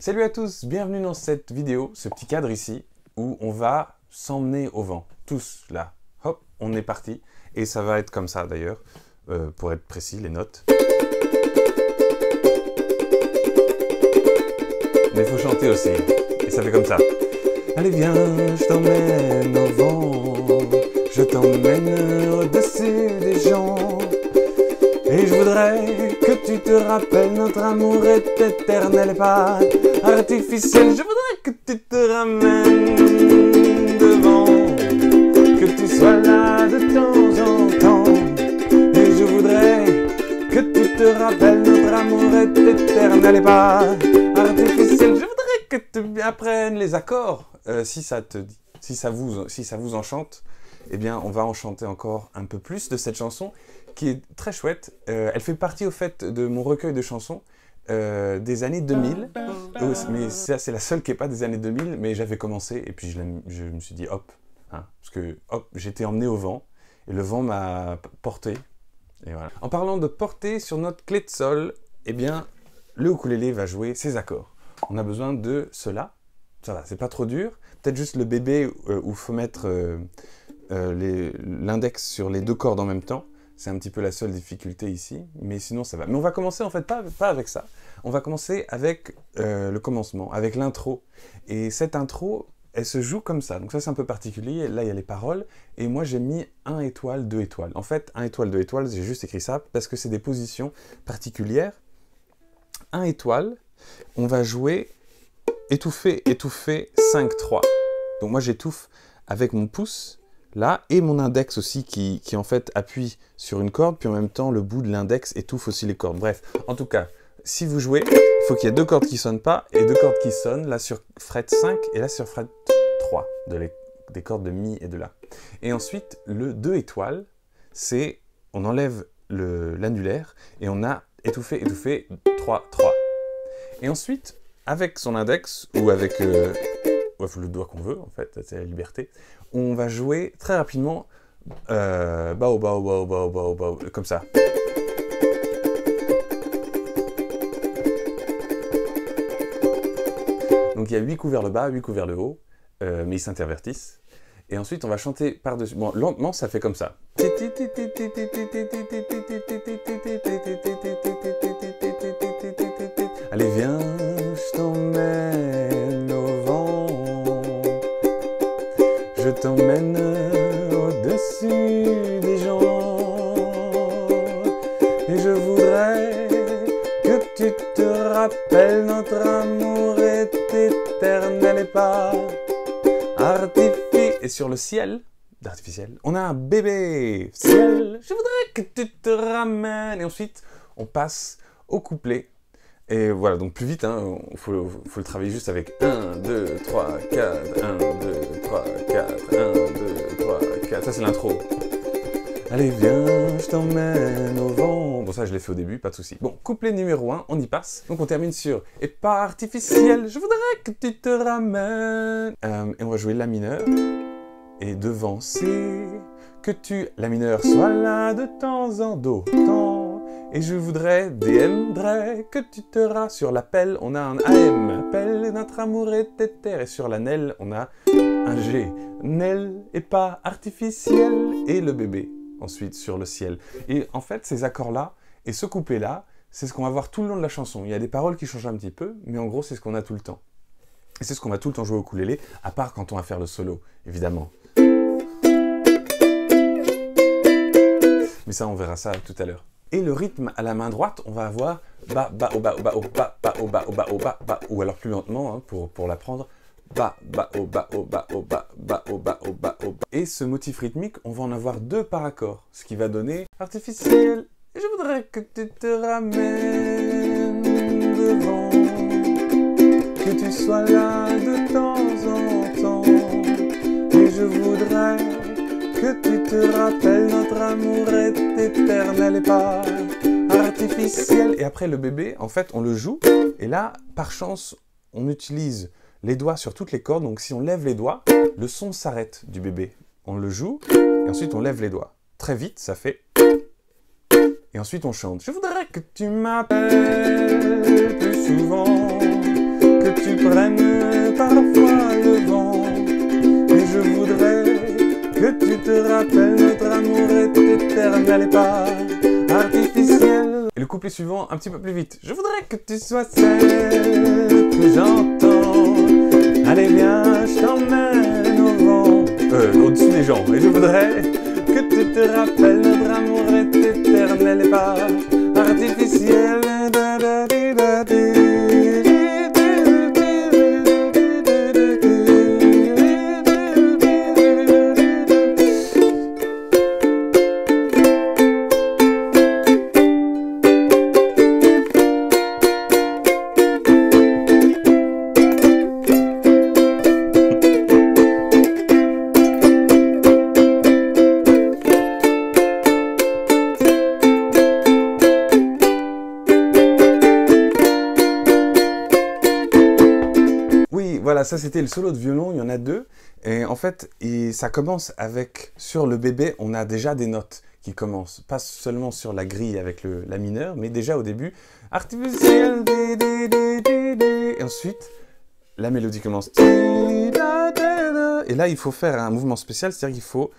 Salut à tous, bienvenue dans cette vidéo, ce petit cadre ici, où on va s'emmener au vent. Tous là, hop, on est parti. Et ça va être comme ça d'ailleurs, pour être précis, les notes. Mais il faut chanter aussi, et ça fait comme ça. Allez viens, je t'emmène au vent, je t'emmène au-dessus des gens. Et je voudrais que tu te rappelles, notre amour est éternel et pas artificiel. Je voudrais que tu te ramènes devant, que tu sois là de temps en temps. Et je voudrais que tu te rappelles, notre amour est éternel et pas artificiel. Je voudrais que tu apprennes les accords, si ça te dit, si ça vous enchante. Eh bien, on va en chanter encore un peu plus de cette chanson qui est très chouette. Elle fait partie au fait de mon recueil de chansons des années 2000. Mais ça, c'est la seule qui n'est pas des années 2000, mais j'avais commencé et puis je me suis dit hop, hein, parce que hop, j'étais emmené au vent et le vent m'a porté. Et voilà. En parlant de porter sur notre clé de sol, eh bien, le ukulélé va jouer ses accords. On a besoin de cela. Ça va, c'est pas trop dur. Peut-être juste le bébé où il faut mettre l'index sur les deux cordes en même temps. C'est un petit peu la seule difficulté ici, mais sinon ça va. Mais on va commencer en fait pas avec ça. On va commencer avec le commencement, avec l'intro. Et cette intro, elle se joue comme ça. Donc ça c'est un peu particulier. Là il y a les paroles. Et moi j'ai mis 1 étoile, 2 étoiles. En fait 1 étoile, 2 étoiles, j'ai juste écrit ça parce que c'est des positions particulières. 1 étoile, on va jouer étouffer, étouffer, 5, 3. Donc moi j'étouffe avec mon pouce. Là, et mon index aussi qui en fait appuie sur une corde, puis en même temps le bout de l'index étouffe aussi les cordes. Bref, en tout cas, si vous jouez, il faut qu'il y ait 2 cordes qui ne sonnent pas et 2 cordes qui sonnent, là sur fret 5 et là sur fret 3, des cordes de mi et de la. Et ensuite, le 2 étoiles, c'est, on enlève l'annulaire et on a étouffé, étouffé, 3, 3. Et ensuite, avec son index ou avec le doigt qu'on veut, en fait, c'est la liberté, on va jouer très rapidement bao, bao, bao, bao, bao, bao, comme ça. Donc il y a 8 coups vers le bas, 8 coups vers le haut, mais ils s'intervertissent. Et ensuite on va chanter par-dessus. Bon, lentement ça fait comme ça. Allez viens, je t'emmène au vent. Je t'emmène au-dessus des gens. Et je voudrais que tu te rappelles, notre amour est éternel et pas artificiel. Et sur le ciel, d'artificiel, on a un bébé. Ciel, je voudrais que tu te ramènes. Et ensuite, on passe au couplet. Et voilà, donc plus vite, hein, faut le travailler juste avec 1, 2, 3, 4, 1, 2, 3, 4, 1, 2, 3, 4, ça c'est l'intro. Allez viens, je t'emmène au vent. Bon ça je l'ai fait au début, pas de souci. Bon, couplet numéro 1, on y passe. Donc on termine sur et pas artificiel, je voudrais que tu te ramènes. Et on va jouer la mineur. Et devant c'est que tu, la mineur, sois là de temps en temps. Et je voudrais, que tu te ras. Sur l'appel, on a un AM. Appel, notre amour est éther. Et sur la nel, on a un G. Nel et pas artificiel. Et le bébé, ensuite, sur le ciel. Et en fait, ces accords-là et ce couplet-là, c'est ce qu'on va voir tout le long de la chanson. Il y a des paroles qui changent un petit peu, mais en gros, c'est ce qu'on a tout le temps. Et c'est ce qu'on va tout le temps jouer au ukulélé, à part quand on va faire le solo, évidemment. Mais ça, on verra ça tout à l'heure. Et le rythme à la main droite, on va avoir ba, ba, o, ba, o, ba, o, ba, ba, o, ba, o, ba, o, ba, ba, ou alors plus lentement, hein, pour l'apprendre. Ba, ba, o, ba, o, ba, o, ba, ba, o, ba, o, ba, o, ba. Et ce motif rythmique, on va en avoir 2 par accord, ce qui va donner artificiel. Et je voudrais que tu te ramènes devant, que tu sois là de temps en temps. Et je voudrais que tu te rappelles, notre amour est éternel et pas artificiel. Et après le bébé, en fait, on le joue. Et là, par chance, on utilise les doigts sur toutes les cordes. Donc si on lève les doigts, le son s'arrête du bébé. On le joue et ensuite on lève les doigts. Très vite, ça fait... Et ensuite on chante. Je voudrais que tu m'appelles plus souvent. que tu prennes parfois le vent. Et je voudrais que tu te rappelles, notre amour est éternel et pas artificiel. Et le couplet suivant, un petit peu plus vite. Je voudrais que tu sois celle que j'entends. Allez viens, je t'emmène au vent. Au-dessus des gens. Et je voudrais que tu te rappelles, notre amour est éternel et pas artificiel. Voilà, ça c'était le solo de violon, il y en a deux. Et en fait, ça commence avec, sur le bébé, on a déjà des notes qui commencent. Pas seulement sur la grille avec la mineure, mais déjà au début, artificiel, et ensuite, la mélodie commence. Et là, il faut faire un mouvement spécial, c'est-à-dire qu'il faut...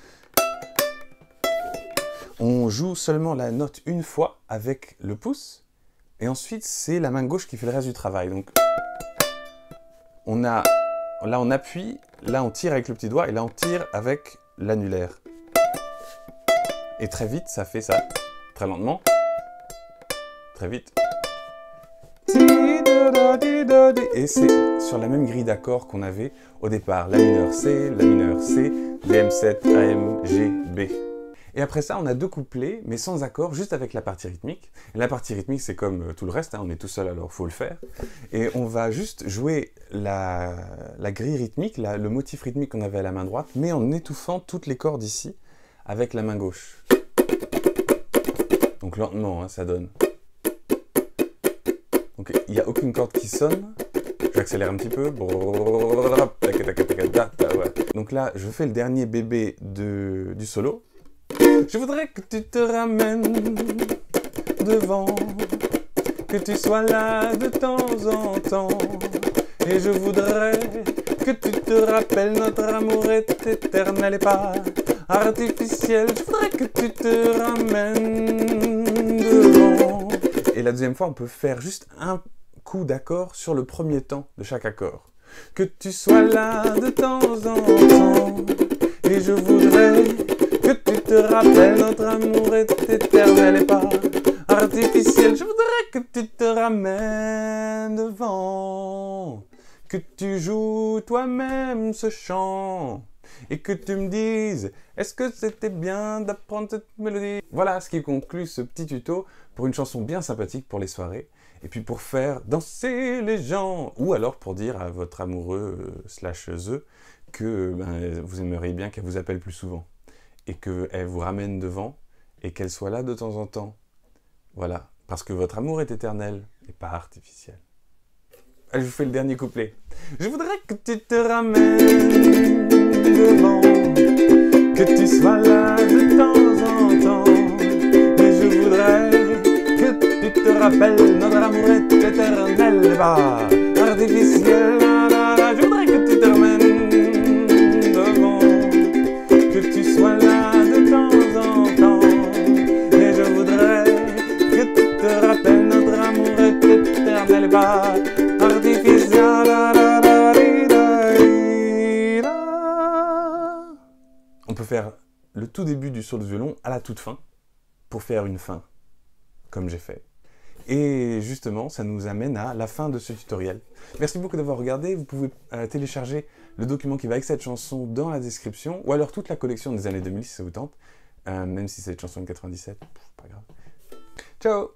On joue seulement la note une fois avec le pouce, et ensuite, c'est la main gauche qui fait le reste du travail. Donc... là on appuie, là on tire avec le petit doigt et là on tire avec l'annulaire. Et très vite ça fait ça, très lentement, très vite. Et c'est sur la même grille d'accords qu'on avait au départ, la mineure C, DM7, AM, G, B. Et après ça, on a deux couplets, mais sans accord, juste avec la partie rythmique. Et la partie rythmique, c'est comme tout le reste, hein, on est tout seul, alors il faut le faire. Et on va juste jouer la grille rythmique, le motif rythmique qu'on avait à la main droite, mais en étouffant toutes les cordes ici, avec la main gauche. Donc lentement, hein, ça donne. Donc il n'y a aucune corde qui sonne. J'accélère un petit peu. Donc là, je fais le dernier bébé du solo. Je voudrais que tu te ramènes devant, que tu sois là de temps en temps. Et je voudrais que tu te rappelles, notre amour est éternel et pas artificiel. Je voudrais que tu te ramènes devant. Et la deuxième fois, on peut faire juste un coup d'accord sur le premier temps de chaque accord. Que tu sois là de temps en temps. Et je voudrais que tu te rappelles, notre amour est éternel et pas artificiel. Je voudrais que tu te ramènes devant, que tu joues toi-même ce chant et que tu me dises, est-ce que c'était bien d'apprendre cette mélodie? Voilà ce qui conclut ce petit tuto pour une chanson bien sympathique pour les soirées et puis pour faire danser les gens, ou alors pour dire à votre amoureux /ze que vous aimeriez bien qu'elle vous appelle plus souvent et qu'elle vous ramène devant et qu'elle soit là de temps en temps. Voilà, parce que votre amour est éternel et pas artificiel. Allez, je vous fais le dernier couplet. Je voudrais que tu te ramènes devant, que tu sois là de temps en temps. Et je voudrais que tu te rappelles, notre amour est éternel et pas artificiel. Je voudrais que tu te ramènes devant, que tu sois là de temps en temps. Et je voudrais que tu te rappelles, notre amour est éternel et pas artificiel. On peut faire le tout début du solo de violon à la toute fin pour faire une fin, comme j'ai fait. Et justement, ça nous amène à la fin de ce tutoriel. Merci beaucoup d'avoir regardé. Vous pouvez télécharger le document qui va avec cette chanson dans la description, ou alors toute la collection des années 2000 si ça vous tente, même si c'est une chanson de 97, pas grave. Ciao!